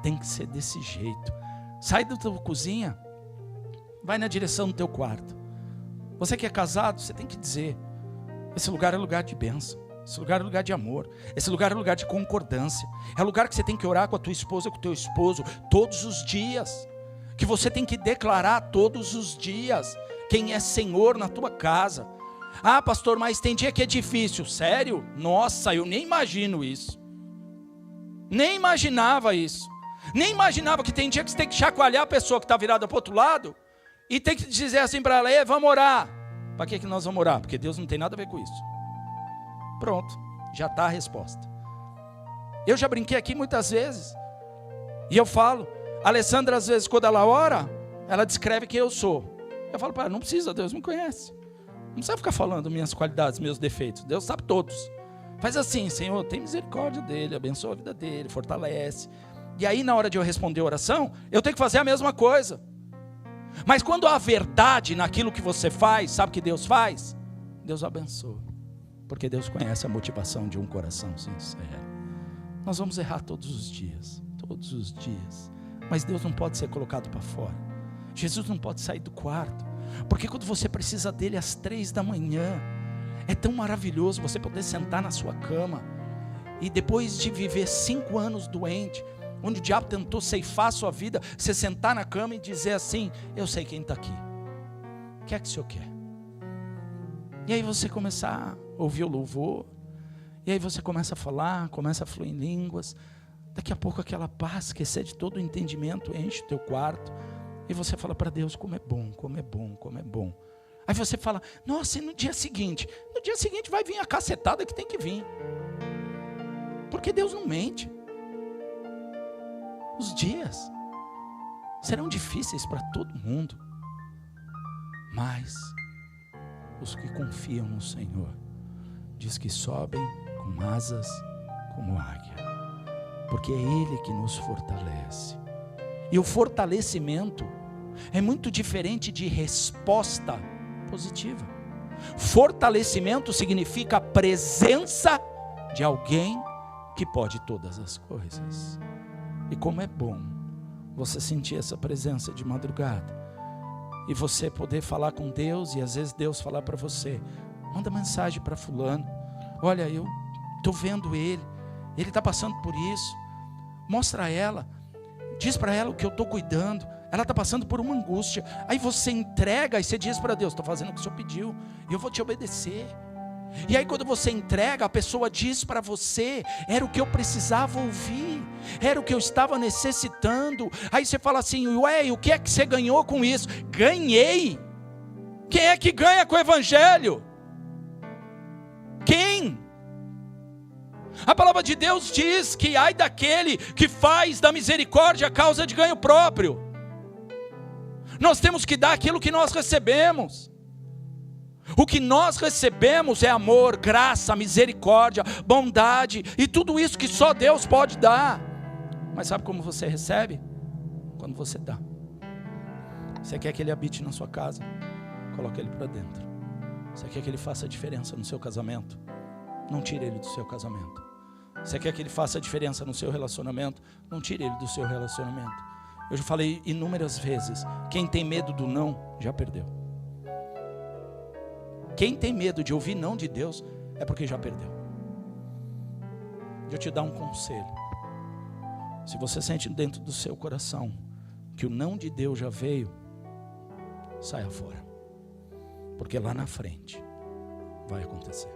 tem que ser desse jeito. Sai da tua cozinha, vai na direção do teu quarto. Você que é casado, você tem que dizer, esse lugar é lugar de bênção, esse lugar é lugar de amor, esse lugar é lugar de concordância, é lugar que você tem que orar com a tua esposa, com o teu esposo, todos os dias, que você tem que declarar todos os dias, quem é Senhor na tua casa. Ah, pastor, mas tem dia que é difícil. Sério? Nossa, eu nem imagino isso. Nem imaginava isso. Nem imaginava que tem dia que você tem que chacoalhar a pessoa que está virada para o outro lado e tem que dizer assim para ela, vamos orar. Para que nós vamos orar? Porque Deus não tem nada a ver com isso. Pronto, já está a resposta. Eu já brinquei aqui muitas vezes e eu falo, a Alessandra às vezes quando ela ora, ela descreve quem eu sou. Eu falo para ela, não precisa, Deus me conhece. Não precisa ficar falando minhas qualidades, meus defeitos. Deus sabe todos. Faz assim, Senhor, tem misericórdia dele, abençoa a vida dele, fortalece. E aí na hora de eu responder a oração, eu tenho que fazer a mesma coisa. Mas quando há verdade naquilo que você faz, sabe o que Deus faz? Deus abençoa. Porque Deus conhece a motivação de um coração sincero. Nós vamos errar todos os dias. Todos os dias. Mas Deus não pode ser colocado para fora. Jesus não pode sair do quarto, porque quando você precisa dele às 3 da manhã, é tão maravilhoso você poder sentar na sua cama, e depois de viver 5 anos doente, onde o diabo tentou ceifar a sua vida, você sentar na cama e dizer assim, eu sei quem está aqui, o que é que o Senhor quer? E aí você começar a ouvir o louvor, e aí você começa a falar, começa a fluir em línguas, daqui a pouco aquela paz que excede todo o entendimento enche o teu quarto, e você fala para Deus, como é bom, como é bom, como é bom. Aí você fala, nossa, e no dia seguinte? No dia seguinte vai vir a cacetada que tem que vir. Porque Deus não mente. Os dias serão difíceis para todo mundo. Mas os que confiam no Senhor, diz que sobem com asas como águia. Porque é Ele que nos fortalece. E o fortalecimento é muito diferente de resposta positiva. Fortalecimento significa a presença de alguém que pode todas as coisas. E como é bom você sentir essa presença de madrugada e você poder falar com Deus, e às vezes Deus falar para você, manda mensagem para fulano, olha, eu estou vendo ele está passando por isso, mostra a ela, diz para ela o que eu estou cuidando, ela está passando por uma angústia, aí você entrega, e você diz para Deus, estou fazendo o que o Senhor pediu, e eu vou te obedecer. E aí quando você entrega, a pessoa diz para você, era o que eu precisava ouvir, era o que eu estava necessitando. Aí você fala assim, ué, o que é que você ganhou com isso? Ganhei. Quem é que ganha com o evangelho? Quem? A palavra de Deus diz que ai daquele que faz da misericórdia a causa de ganho próprio. Nós temos que dar aquilo que nós recebemos. O que nós recebemos é amor, graça, misericórdia, bondade e tudo isso que só Deus pode dar. Mas sabe como você recebe? Quando você dá. Você quer que Ele habite na sua casa? Coloque Ele para dentro. Você quer que Ele faça a diferença no seu casamento? Não tire Ele do seu casamento. Você quer que Ele faça a diferença no seu relacionamento? Não tire Ele do seu relacionamento. Eu já falei inúmeras vezes, quem tem medo do não, já perdeu. Quem tem medo de ouvir não de Deus, é porque já perdeu. eu te dar um conselho. Se você sente dentro do seu coração que o não de Deus já veio, saia fora. Porque lá na frente vai acontecer.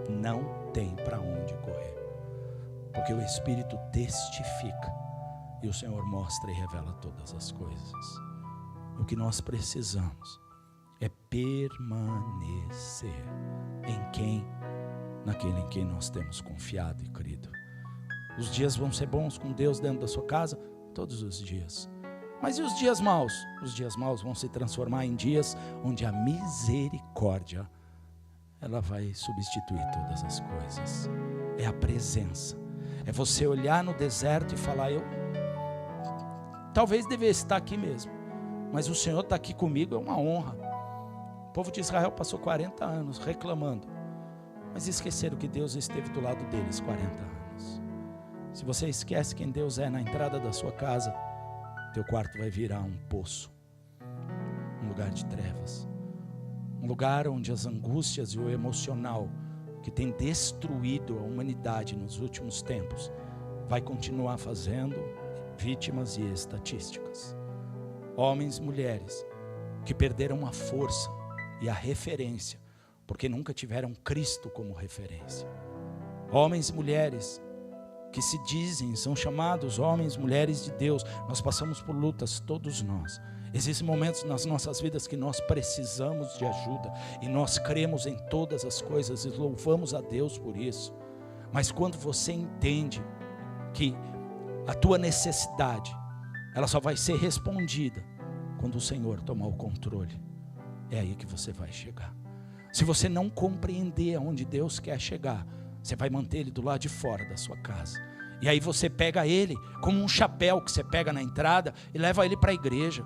Não tem para onde correr. Porque o Espírito testifica. E o Senhor mostra e revela todas as coisas. O que nós precisamos é permanecer em quem? Naquele em quem nós temos confiado e crido. Os dias vão ser bons com Deus dentro da sua casa? Todos os dias. Mas e os dias maus? Os dias maus vão se transformar em dias onde a misericórdia, ela vai substituir todas as coisas. É a presença. É você olhar no deserto e falar, eu talvez devesse estar aqui mesmo, mas o Senhor está aqui comigo, é uma honra. O povo de Israel passou 40 anos reclamando, mas esqueceram que Deus esteve do lado deles 40 anos. Se você esquece quem Deus é na entrada da sua casa, teu quarto vai virar um poço, um lugar de trevas, um lugar onde as angústias e o emocional que tem destruído a humanidade nos últimos tempos vai continuar fazendo vítimas e estatísticas. Homens e mulheres que perderam a força e a referência porque nunca tiveram Cristo como referência. Homens e mulheres que se dizem, são chamados homens e mulheres de Deus. Nós passamos por lutas, todos nós. Existem momentos nas nossas vidas que nós precisamos de ajuda, e nós cremos em todas as coisas e louvamos a Deus por isso. Mas quando você entende que a tua necessidade, ela só vai ser respondida quando o Senhor tomar o controle, é aí que você vai chegar. Se você não compreender aonde Deus quer chegar, você vai manter Ele do lado de fora da sua casa. E aí você pega Ele como um chapéu que você pega na entrada e leva Ele para a igreja.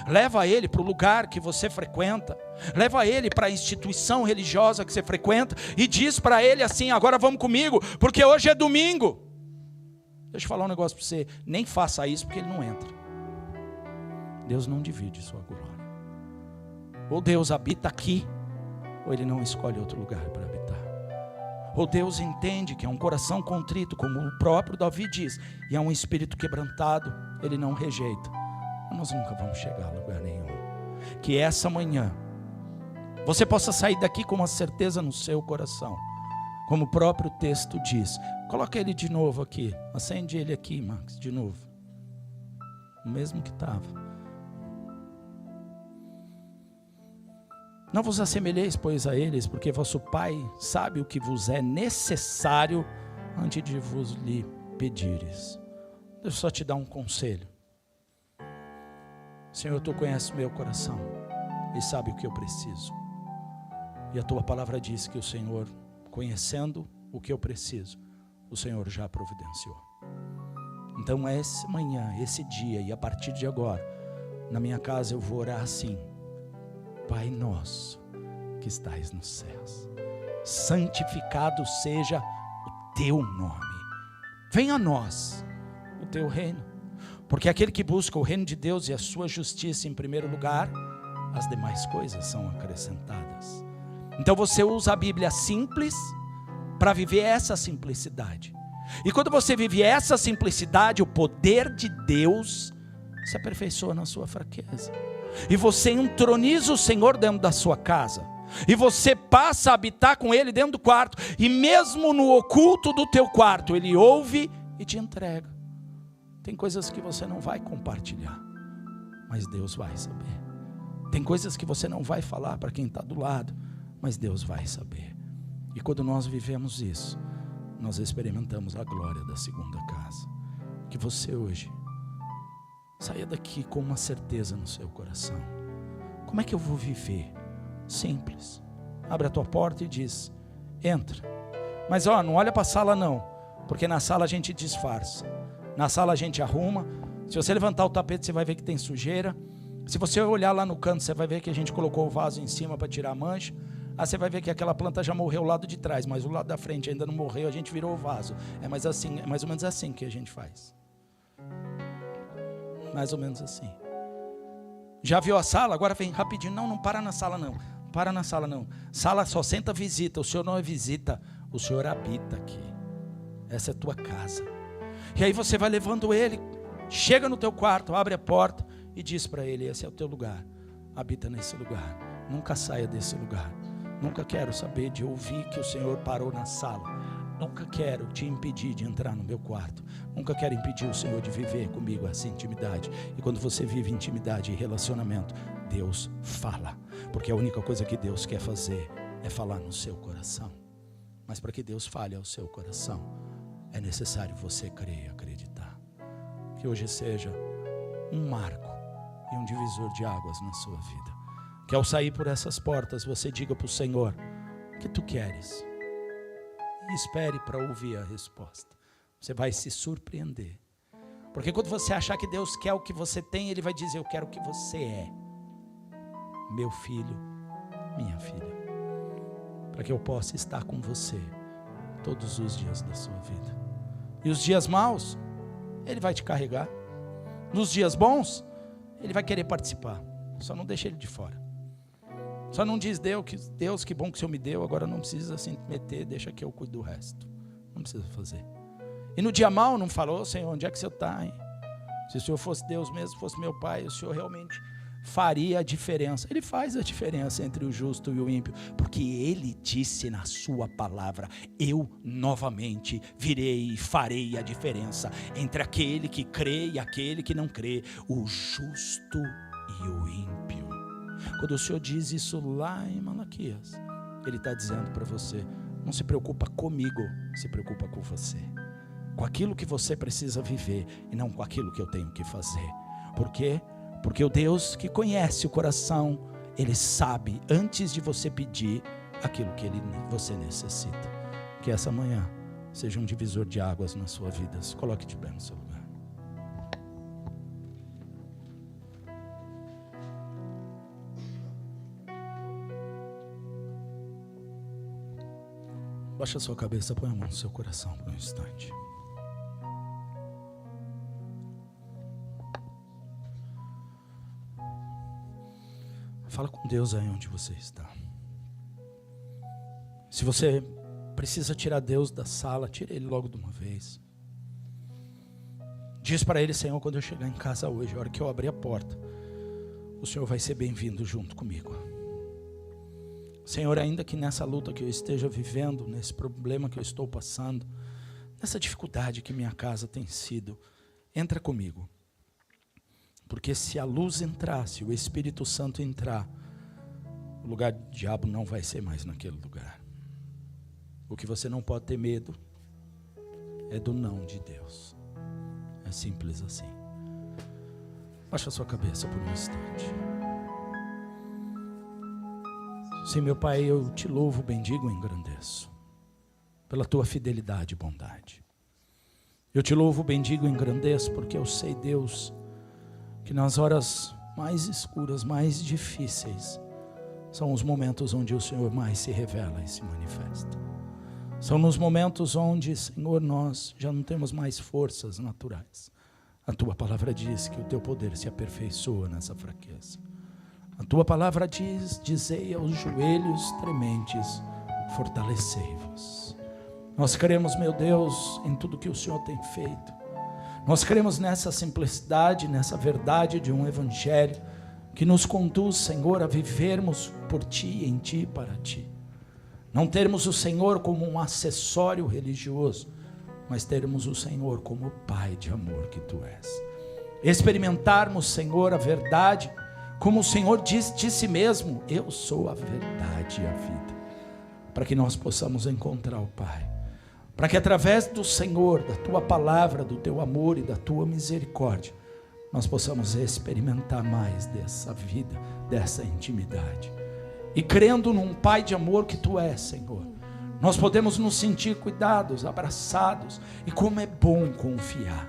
Leva Ele para o lugar que você frequenta. Leva Ele para a instituição religiosa que você frequenta e diz para Ele assim, agora vamos comigo, porque hoje é domingo. Deixa eu falar um negócio para você, nem faça isso porque Ele não entra. Deus não divide sua glória. Ou Deus habita aqui, ou Ele não escolhe outro lugar para habitar. Ou Deus entende que é um coração contrito, como o próprio Davi diz, e é um espírito quebrantado, Ele não rejeita. Nós nunca vamos chegar a lugar nenhum. Que essa manhã você possa sair daqui com uma certeza no seu coração, como o próprio texto diz. Coloca ele de novo aqui, acende ele aqui, Max, de novo, o mesmo que estava. Não vos assemelheis, pois, a eles, porque vosso Pai sabe o que vos é necessário antes de vos lhe pedires. Deixa eu só te dar um conselho. Senhor, Tu conheces o meu coração e sabe o que eu preciso. E a Tua palavra diz que o Senhor, conhecendo o que eu preciso, o Senhor já providenciou. Então essa manhã, esse dia e a partir de agora, na minha casa eu vou orar assim: Pai nosso que estais nos céus, santificado seja o Teu nome. Venha a nós o Teu reino. Porque aquele que busca o reino de Deus e a sua justiça em primeiro lugar, as demais coisas são acrescentadas. Então você usa a Bíblia simples para viver essa simplicidade. E quando você vive essa simplicidade, o poder de Deus se aperfeiçoa na sua fraqueza. E você entroniza o Senhor dentro da sua casa. E você passa a habitar com Ele dentro do quarto. E mesmo no oculto do teu quarto, Ele ouve e te entrega. Tem coisas que você não vai compartilhar, mas Deus vai saber. Tem coisas que você não vai falar para quem está do lado, mas Deus vai saber. E quando nós vivemos isso, nós experimentamos a glória da segunda casa. Que você hoje saia daqui com uma certeza no seu coração. Como é que eu vou viver? Simples. Abre a tua porta e diz: entra. Mas não olha para a sala não, porque na sala a gente disfarça. Na sala a gente arruma. Se você levantar o tapete, você vai ver que tem sujeira. Se você olhar lá no canto, você vai ver que a gente colocou o vaso em cima para tirar a mancha. Aí você vai ver que aquela planta já morreu o lado de trás, mas o lado da frente ainda não morreu, a gente virou o vaso. É mais ou menos assim que a gente faz. Mais ou menos assim. Já viu a sala? Agora vem rapidinho. Não para na sala não. Para na sala não. Sala só senta visita. O Senhor não é visita, o Senhor habita aqui. essa é a tua casa. E aí você vai levando ele, chega no teu quarto, abre a porta e diz para ele: esse é o teu lugar, habita nesse lugar, nunca saia desse lugar. Nunca quero saber de ouvir que o Senhor parou na sala. Nunca quero te impedir de entrar no meu quarto. Nunca quero impedir o Senhor de viver comigo essa intimidade. E quando você vive intimidade e relacionamento, Deus fala. Porque a única coisa que Deus quer fazer é falar no seu coração. Mas para que Deus fale ao seu coração, é necessário você crer e acreditar. Que hoje seja um marco e um divisor de águas na sua vida. Que ao sair por essas portas, você diga para o Senhor: o que tu queres? E espere para ouvir a resposta. Você vai se surpreender. Porque quando você achar que Deus quer o que você tem, Ele vai dizer: eu quero o que você é. Meu filho, minha filha. Para que eu possa estar com você todos os dias da sua vida. E os dias maus, Ele vai te carregar. Nos dias bons, Ele vai querer participar. Só não deixa Ele de fora. Só não diz: Deus, que bom que o Senhor me deu, agora não precisa se meter, deixa que eu cuido do resto. Não precisa fazer. E no dia mau não falou: Senhor, onde é que o Senhor está, hein? Se o Senhor fosse Deus mesmo, fosse meu Pai, o Senhor realmente faria a diferença. Ele faz a diferença entre o justo e o ímpio, porque Ele disse na sua palavra: eu novamente virei e farei a diferença entre aquele que crê e aquele que não crê, o justo e o ímpio. Quando o Senhor diz isso lá em Malaquias, Ele está dizendo para você: não se preocupa comigo, se preocupa com você, com aquilo que você precisa viver e não com aquilo que eu tenho que fazer. Por quê? Porque o Deus que conhece o coração, Ele sabe antes de você pedir aquilo que você necessita. Que essa manhã seja um divisor de águas na sua vida. Se coloque de pé no seu lugar. Baixa a sua cabeça, põe a mão no seu coração por um instante. Fala com Deus aí onde você está. Se você precisa tirar Deus da sala, tira Ele logo de uma vez. Diz para Ele: Senhor, quando eu chegar em casa hoje, a hora que eu abrir a porta, o Senhor vai ser bem-vindo junto comigo. Senhor, ainda que nessa luta que eu esteja vivendo, nesse problema que eu estou passando, nessa dificuldade que minha casa tem sido, entra comigo. Porque se a luz entrar, se o Espírito Santo entrar, o lugar do diabo não vai ser mais naquele lugar. O que você não pode ter medo é do não de Deus. É simples assim. Baixa a sua cabeça por um instante. Sim, meu Pai, eu te louvo, bendigo e engrandeço pela tua fidelidade e bondade. Eu te louvo, bendigo e engrandeço porque eu sei, Deus, que nas horas mais escuras, mais difíceis, são os momentos onde o Senhor mais se revela e se manifesta. São nos momentos onde, Senhor, nós já não temos mais forças naturais. A tua palavra diz que o teu poder se aperfeiçoa nessa fraqueza. A tua palavra diz: dizei aos joelhos trementes, fortalecei-vos. Nós cremos, meu Deus, em tudo que o Senhor tem feito. Nós cremos nessa simplicidade, nessa verdade de um evangelho que nos conduz, Senhor, a vivermos por Ti, em Ti e para Ti. Não termos o Senhor como um acessório religioso, mas termos o Senhor como o Pai de amor que Tu és. Experimentarmos, Senhor, a verdade, como o Senhor diz de si mesmo: eu sou a verdade e a vida. Para que nós possamos encontrar o Pai. Para que através do Senhor, da Tua palavra, do Teu amor e da Tua misericórdia, nós possamos experimentar mais dessa vida, dessa intimidade. E crendo num Pai de amor que Tu és, Senhor, nós podemos nos sentir cuidados, abraçados. E como é bom confiar.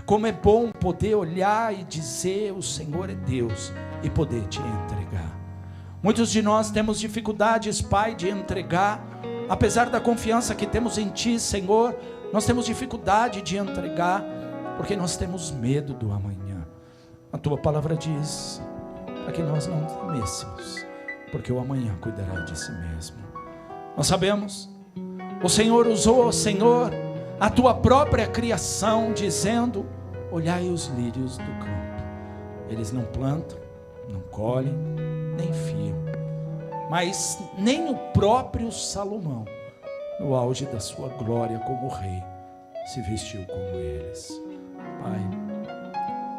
Como é bom poder olhar e dizer: o Senhor é Deus, e poder Te entregar. Muitos de nós temos dificuldades, Pai, de entregar. Apesar da confiança que temos em Ti, Senhor, nós temos dificuldade de entregar, porque nós temos medo do amanhã. A Tua palavra diz para que nós não temêssemos, porque o amanhã cuidará de si mesmo. Nós sabemos, o Senhor usou, Senhor, a tua própria criação, dizendo: olhai os lírios do campo, eles não plantam, não colhem, nem fiam, mas nem o próprio Salomão, no auge da sua glória como rei, se vestiu como eles. Pai,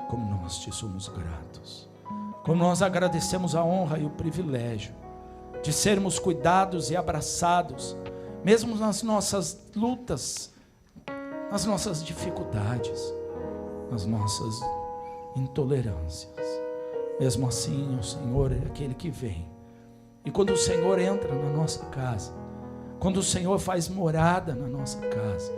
como nós te somos gratos, como nós agradecemos a honra e o privilégio de sermos cuidados e abraçados, mesmo nas nossas lutas, nas nossas dificuldades, nas nossas intolerâncias. Mesmo assim, o Senhor é aquele que vem. E quando o Senhor entra na nossa casa, quando o Senhor faz morada na nossa casa,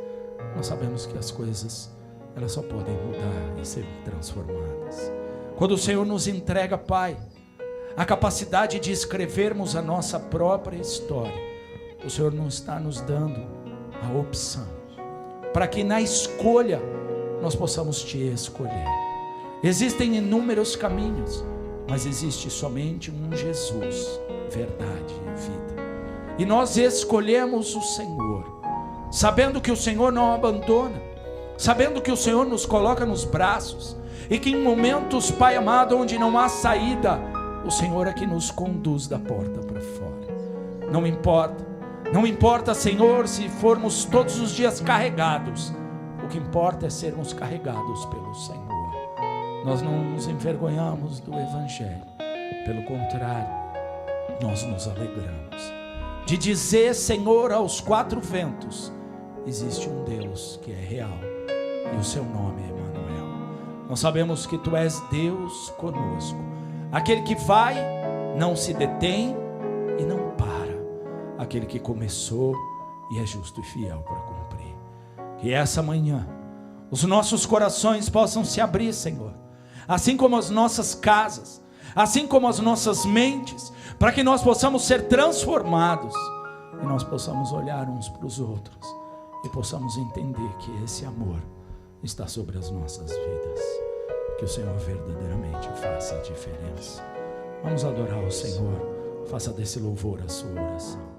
nós sabemos que as coisas, elas só podem mudar e ser transformadas. Quando o Senhor nos entrega, Pai, a capacidade de escrevermos a nossa própria história, o Senhor não está nos dando a opção, para que na escolha nós possamos te escolher. Existem inúmeros caminhos, mas existe somente um Jesus, verdade e vida. E nós escolhemos o Senhor, sabendo que o Senhor não abandona, sabendo que o Senhor nos coloca nos braços, e que em momentos, Pai amado, onde não há saída, o Senhor é que nos conduz da porta para fora. Não importa, Senhor, se formos todos os dias carregados, o que importa é sermos carregados pelo Senhor. Nós não nos envergonhamos do Evangelho, pelo contrário, nós nos alegramos de dizer, Senhor, aos quatro ventos: existe um Deus que é real, e o seu nome é Emanuel. Nós sabemos que tu és Deus conosco, aquele que vai, não se detém e não para, aquele que começou e é justo e fiel para cumprir. Que essa manhã os nossos corações possam se abrir, Senhor, assim como as nossas casas, assim como as nossas mentes, para que nós possamos ser transformados e nós possamos olhar uns para os outros e possamos entender que esse amor está sobre as nossas vidas. Que o Senhor verdadeiramente faça a diferença. Vamos adorar o Senhor. Faça desse louvor a sua oração.